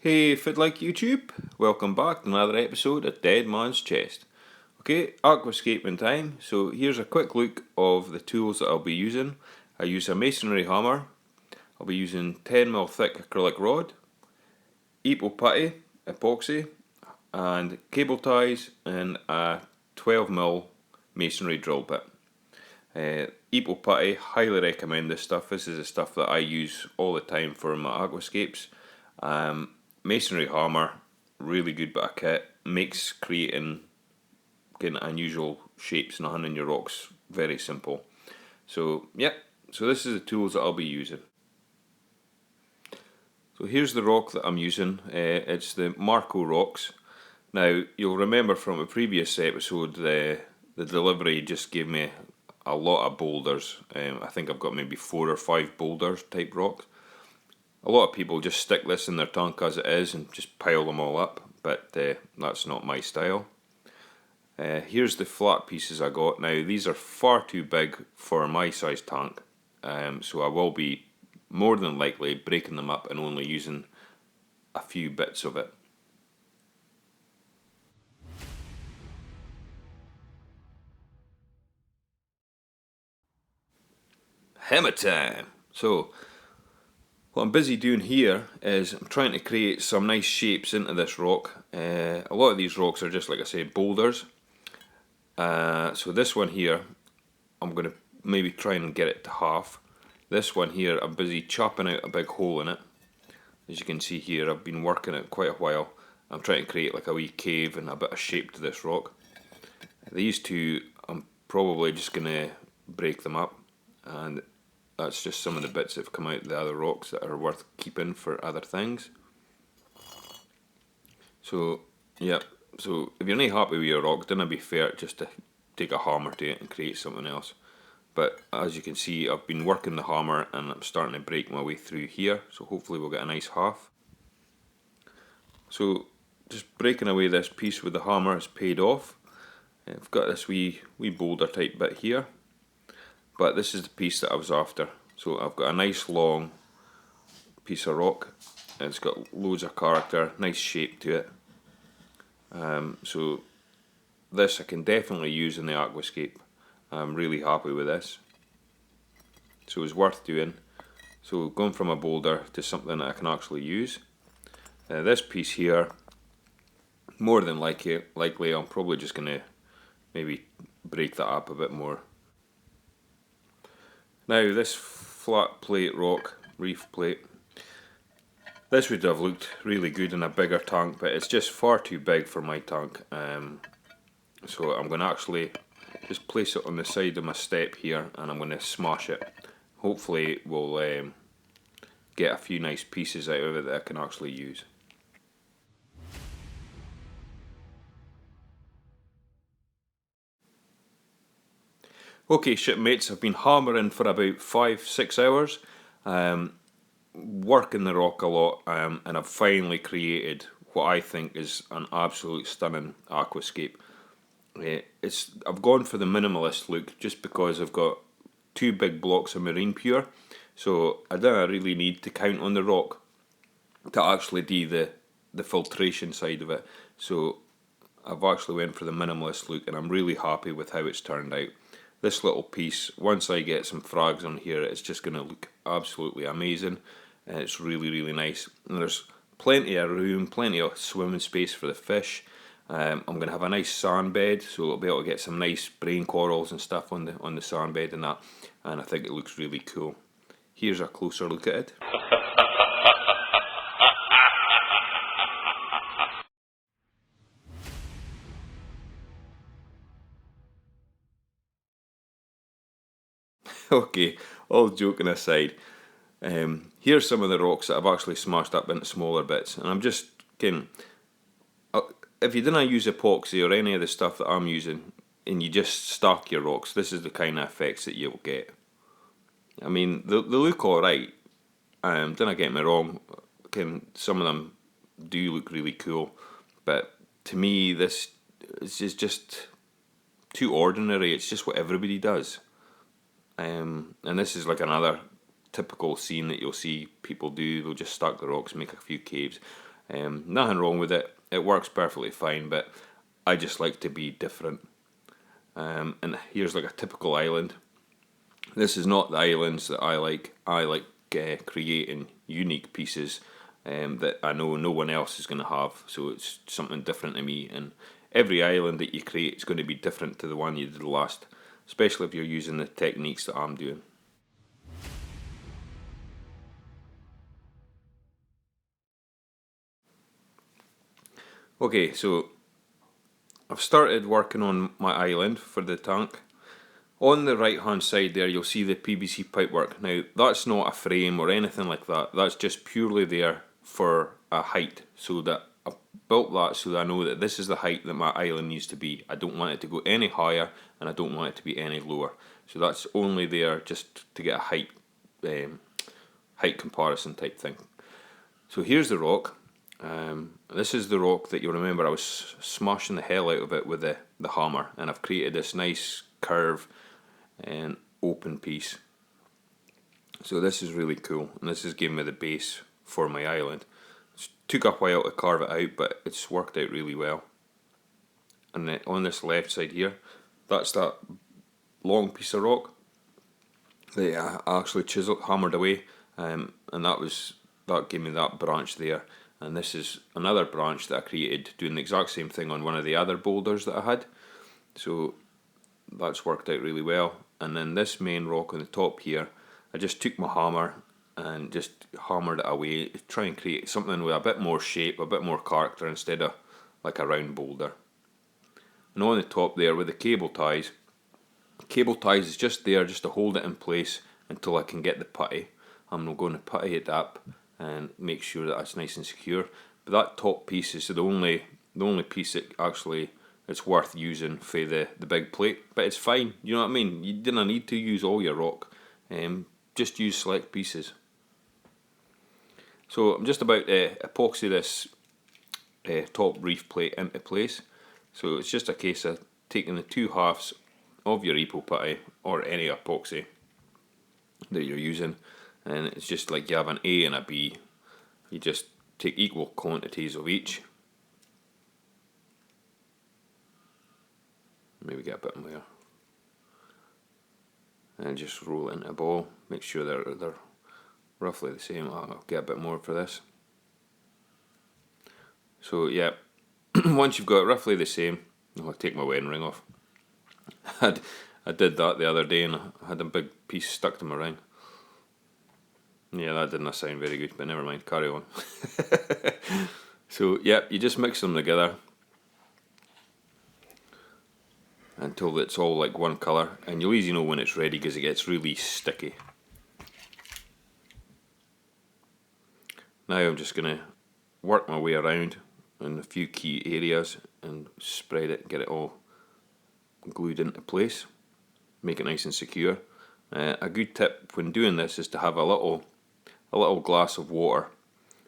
Hey, if you'd like YouTube, welcome back to another episode of Dead Man's Chest. Okay, Aquascaping time. So here's a quick look of the tools that I'll be using. I use a masonry hammer. I'll be using 10mm thick acrylic rod, epo putty, epoxy, and cable ties, and a 12mm masonry drill bit. Epo putty, highly recommend this stuff. This is the stuff that I use all the time for my aquascapes. Masonry hammer, really good bit of kit, makes getting unusual shapes and hunting your rocks very simple. So so this is the tools that I'll be using. So here's the rock that I'm using. It's the Marco rocks. Now you'll remember from a previous episode the delivery just gave me a lot of boulders. I think I've got maybe 4 or 5 boulders type rocks. A lot of people just stick this in their tank as it is and just pile them all up, but that's not my style. Here's the flat pieces I got. Now these are far too big for my size tank, so I will be more than likely breaking them up and only using a few bits of it. Hammer time! So what I'm busy doing here is I'm trying to create some nice shapes into this rock. A lot of these rocks are just, like I say, boulders. So this one here, I'm going to maybe try and get it to half. This one here, I'm busy chopping out a big hole in it. As you can see here, I've been working it quite a while. I'm trying to create like a wee cave and a bit of shape to this rock. These two, I'm probably just going to break them up, and that's just some of the bits that have come out of the other rocks that are worth keeping for other things. So, so if you're not happy with your rock, then it'd be fair just to take a hammer to it and create something else. But as you can see, I've been working the hammer and I'm starting to break my way through here, so hopefully we'll get a nice half. So just breaking away this piece with the hammer has paid off. I've got this wee boulder type bit here, but this is the piece that I was after. So I've got a nice long piece of rock, and it's got loads of character, nice shape to it. So this I can definitely use in the Aquascape. I'm really happy with this. So it's worth doing. So going from a boulder to something that I can actually use. This piece here, more than likely I'm probably just going to maybe break that up a bit more. Now this flat plate rock, reef plate, this would have looked really good in a bigger tank, but it's just far too big for my tank. So I'm going to actually just place it on the side of my step here, and I'm going to smash it. Hopefully we'll get a few nice pieces out of it that I can actually use. Okay, shipmates, I've been hammering for about 5-6 hours, working the rock a lot, and I've finally created what I think is an absolute stunning aquascape. I've gone for the minimalist look just because I've got 2 big blocks of marine pure, so I don't really need to count on the rock to actually do the filtration side of it. So I've actually went for the minimalist look, and I'm really happy with how it's turned out. This little piece, once I get some frags on here, it's just going to look absolutely amazing, and it's really nice. And there's plenty of room, plenty of swimming space for the fish. I'm going to have a nice sand bed, so I'll be able to get some nice brain corals and stuff on the sand bed and that, and I think it looks really cool. Here's a closer look at it. Okay, all joking aside, here's some of the rocks that I've actually smashed up into smaller bits, and I'm just kidding. If you didn't use epoxy or any of the stuff that I'm using, and you just stack your rocks, this is the kind of effects that you'll get. I mean, they look alright, don't get me wrong, some of them do look really cool, but to me this is just too ordinary. It's just what everybody does. And this is like another typical scene that you'll see people do. They'll just stack the rocks, make a few caves. Nothing wrong with it. It works perfectly fine, but I just like to be different. And here's like a typical island. This is not the islands that I like. I like creating unique pieces that I know no one else is going to have. So it's something different to me. And every island that you create is going to be different to the one you did last, especially if you're using the techniques that I'm doing. Okay, so I've started working on my island for the tank. On the right hand side there you'll see the PVC pipework. Now that's not a frame or anything like that, that's just purely there for a height, so that I've built that so that I know that this is the height that my island needs to be. I don't want it to go any higher and I don't want it to be any lower. So that's only there just to get a height comparison type thing. So here's the rock. This is the rock that you'll remember I was smashing the hell out of it with the hammer, and I've created this nice curve and open piece. So this is really cool, and this has given me the base for my island. It took a while to carve it out, but it's worked out really well. And then on this left side here, that's that long piece of rock that I actually hammered away, and that gave me that branch there. And this is another branch that I created doing the exact same thing on one of the other boulders that I had. So that's worked out really well. And then this main rock on the top here, I just took my hammer and just hammered it away to try and create something with a bit more shape, a bit more character instead of like a round boulder. And on the top there with the cable ties is just there just to hold it in place until I can get the putty. I'm going to putty it up and make sure that that's nice and secure. But that top piece is the only piece that actually it's worth using for the big plate. But it's fine, you know what I mean? You didn't need to use all your rock. Just use select pieces. So I'm just about to epoxy this top reef plate into place. So it's just a case of taking the two halves of your Epo putty or any epoxy that you're using, and it's just like you have an A and a B. You just take equal quantities of each. Maybe get a bit more. And just roll it into a ball. Make sure they're roughly the same. I'll get a bit more for this. So yeah, once you've got it roughly the same, I'll take my wedding ring off. I did that the other day and I had a big piece stuck to my ring. Yeah, that didn't sound very good, but never mind, carry on. So yeah, you just mix them together until it's all like one colour, and you'll easily know when it's ready because it gets really sticky. Now I'm just going to work my way around in a few key areas and spread it, get it all glued into place, make it nice and secure. A good tip when doing this is to have a little glass of water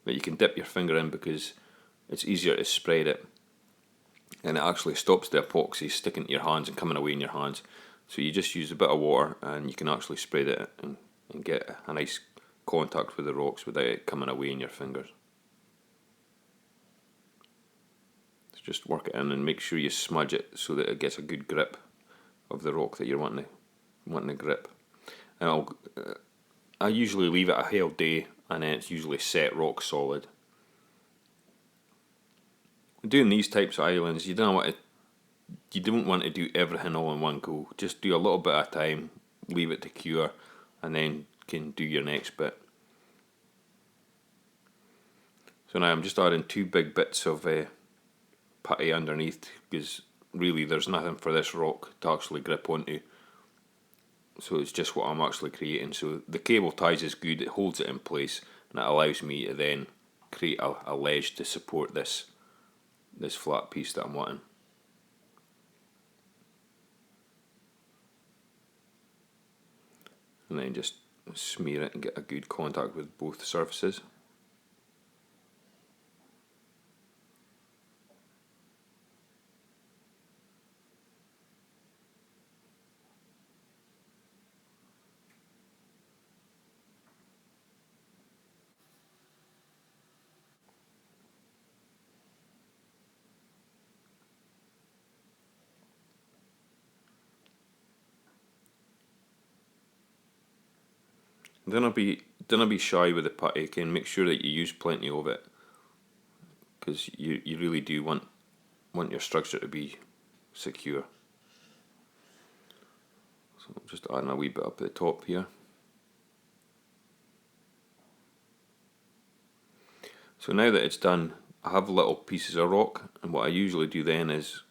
that you can dip your finger in, because it's easier to spread it and it actually stops the epoxy sticking to your hands and coming away in your hands. So you just use a bit of water and you can actually spread it and get a nice contact with the rocks without it coming away in your fingers. So just work it in and make sure you smudge it so that it gets a good grip of the rock that you're wanting to grip. And I usually leave it a whole day, and then it's usually set rock solid. Doing these types of islands, you don't want to do everything all in one go. Just do a little bit at a time, leave it to cure, and then can do your next bit. So now I'm just adding 2 big bits of putty underneath, because really there's nothing for this rock to actually grip onto. So it's just what I'm actually creating. So the cable ties is good, it holds it in place, and it allows me to then create a ledge to support this flat piece that I'm wanting. And then just smear it and get a good contact with both surfaces. Don't be shy with the putty, okay, and make sure that you use plenty of it, because you really do want your structure to be secure. So I'm just adding a wee bit up at the top here. So now that it's done, I have little pieces of rock, and what I usually do then is,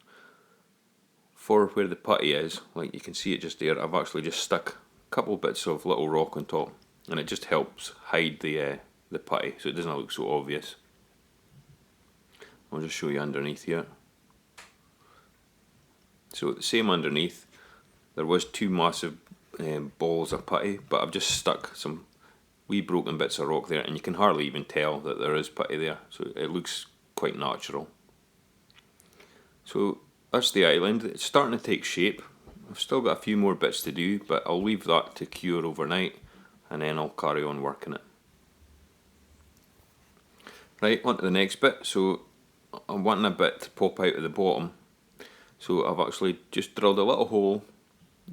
for where the putty is, like you can see it just there, I've actually just stuck a couple bits of little rock on top, and it just helps hide the putty so it doesn't look so obvious. I'll just show you underneath here. So the same underneath, there was two massive balls of putty, but I've just stuck some wee broken bits of rock there, and you can hardly even tell that there is putty there, so it looks quite natural. So that's the island. It's starting to take shape. I've still got a few more bits to do, but I'll leave that to cure overnight, and then I'll carry on working it. Right, on to the next bit. So I'm wanting a bit to pop out of the bottom, so I've actually just drilled a little hole.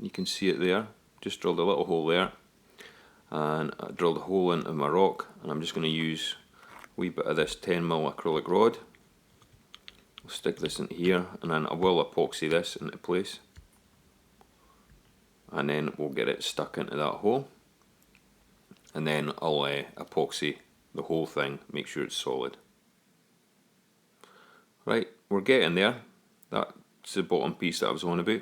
You can see it there. Just drilled a little hole there, and I drilled a hole into my rock, and I'm just going to use a wee bit of this 10mm acrylic rod. I'll stick this in here, and then I will epoxy this into place, and then we'll get it stuck into that hole, and then I'll epoxy the whole thing, make sure it's solid. Right, we're getting there. That's the bottom piece that I was on about.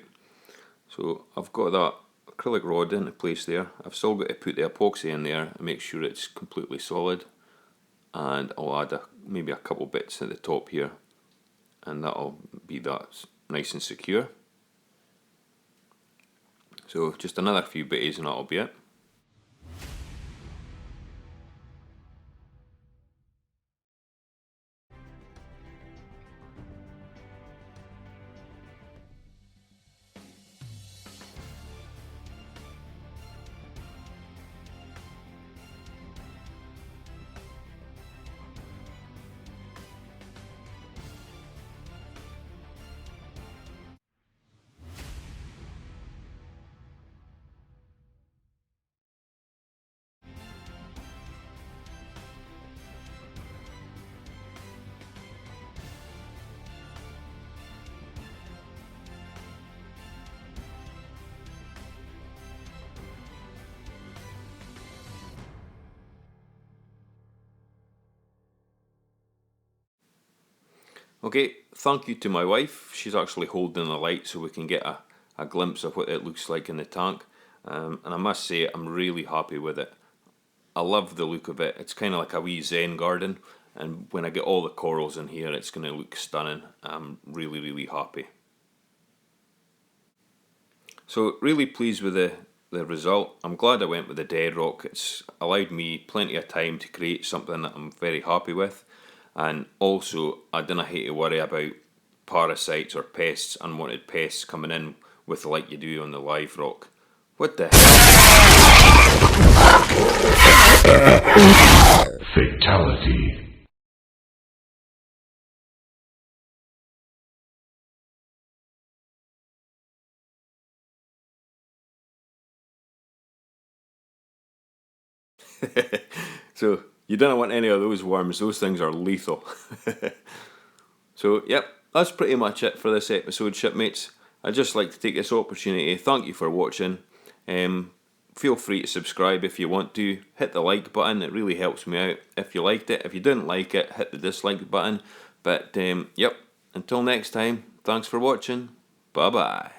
So I've got that acrylic rod into place there. I've still got to put the epoxy in there and make sure it's completely solid, and I'll add maybe a couple bits at the top here, and that'll be that nice and secure. So just another few bitties and that'll be it. Okay, thank you to my wife. She's actually holding the light so we can get a glimpse of what it looks like in the tank. And I must say, I'm really happy with it. I love the look of it. It's kind of like a wee Zen garden, and when I get all the corals in here, it's going to look stunning. I'm really, really happy. So really pleased with the result. I'm glad I went with the dead rock. It's allowed me plenty of time to create something that I'm very happy with. And also, I didn't hate to worry about parasites or pests, unwanted pests coming in with like you do on the live rock. What the hell? Fatality. So you don't want any of those worms. Those things are lethal. So yep, that's pretty much it for this episode, shipmates. I'd just like to take this opportunity to thank you for watching. Feel free to subscribe if you want to. Hit the like button, it really helps me out if you liked it. If you didn't like it, hit the dislike button. But yep, until next time, thanks for watching. Bye bye.